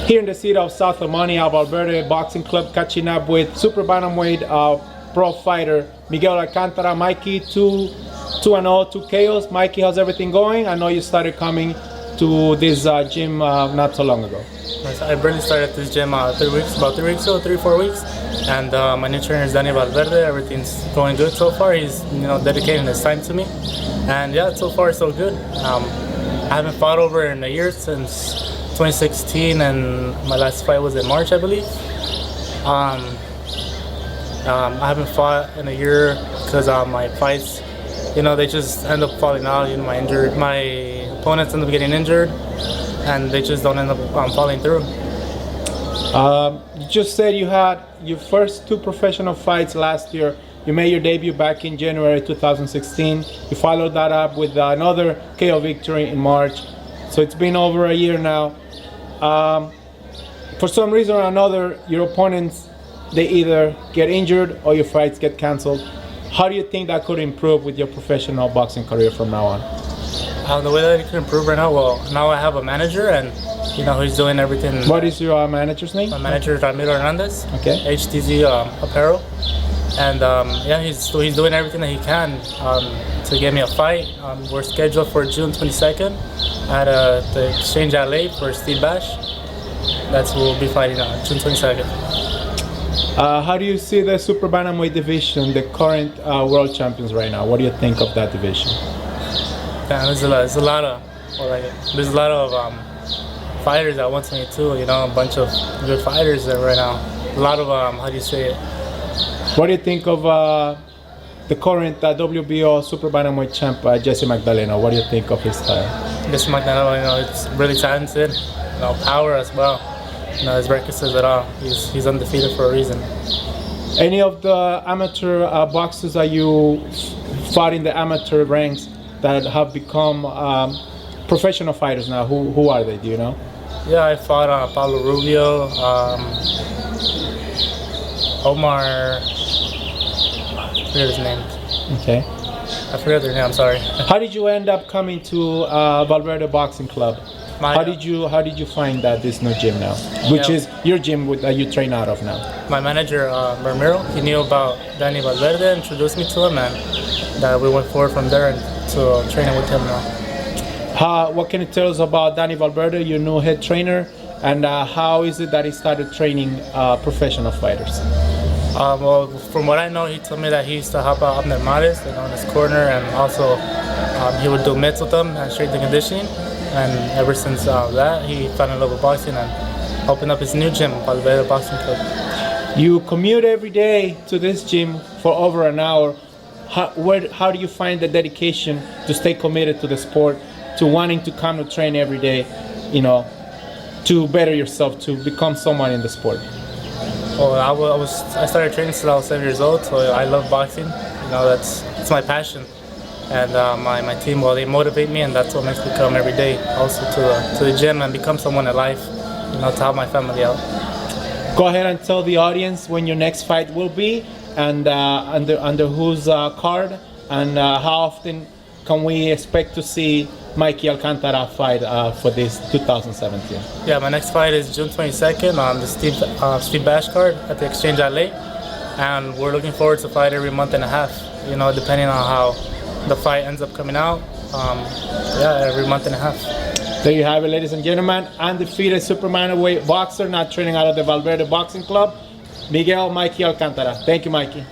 here in the city of South Monte, Valverde Boxing Club, catching up with super bantamweight pro fighter Miguel Alcantara. Mikey, 2-0, 2 KOs. Mikey, how's everything going? I know you started coming to this gym not so long ago. I barely started this gym about 3 weeks ago, 3-4 weeks, and my new trainer is Valverde. Everything's going good so far. He's dedicating his time to me, and yeah, so far so good. I haven't fought over in a year since 2016, and my last fight was in March, I believe. I haven't fought in a year because my fights, they just end up falling out. My opponents end up getting injured, and they just don't end up falling through. You just said you had your first 2 professional fights last year. You made your debut back in January 2016. You followed that up with another KO victory in March. So it's been over a year now. For some reason or another, your opponents, they either get injured or your fights get canceled. How do you think that could improve with your professional boxing career from now on? The way that it can improve right now, well, now I have a manager, and he's doing everything. What is your manager's name? My manager is Ramiro Hernandez. Okay. HTZ Apparel, and yeah, he's doing everything that he can to get me a fight. We're scheduled for June 22nd at the Exchange LA for Steve Bash. That's who we'll be fighting on June 22nd. How do you see the super bantamweight division, the current world champions right now? What do you think of that division? Yeah, there's a lot of fighters at 122. A bunch of good fighters there right now. A lot of how do you say it? What do you think of the current WBO super bantamweight champ Jesse Magdaleno? What do you think of his style? Jesse Magdaleno, it's really talented. Power as well. His record says it all. He's undefeated for a reason. Any of the amateur boxers that you fought in the amateur ranks that have become professional fighters now, who are they? Do you know? Yeah, I fought Pablo Rubio, Omar. I forget his name. Okay. I forget their name. I'm sorry. How did you end up coming to Valverde Boxing Club? How did you find this new gym now, which is your gym that you train out of now? My manager Ramiro, he knew about Valverde, introduced me to him, and that we went forward from there to training with him now. What can you tell us about Valverde, your new head trainer, and how is it that he started training professional fighters? Well, from what I know, he told me that he used to help out Abner Mares on his corner, and also he would do mitts with them and strength and conditioning. And ever since that, he fell in love with boxing and opened up his new gym, Valverde Boxing Club. You commute every day to this gym for over an hour. How do you find the dedication to stay committed to the sport, to wanting to come to train every day, to better yourself, to become someone in the sport? Well, I started training since I was 7 years old, so I love boxing. It's my passion. And my team, well, they motivate me, and that's what makes me come every day also to the gym and become someone in life, to help my family out. Go ahead and tell the audience when your next fight will be, and under whose card, and how often can we expect to see Mikey Alcantara fight for this 2017? Yeah, my next fight is June 22nd on the Steve Bash card at the Exchange LA, and we're looking forward to fight every month and a half, depending on how the fight ends up coming out. Every month and a half. There you have it, ladies and gentlemen. Undefeated super bantamweight boxer, now training out of the Valverde Boxing Club, Miguel Mikey Alcantara. Thank you, Mikey.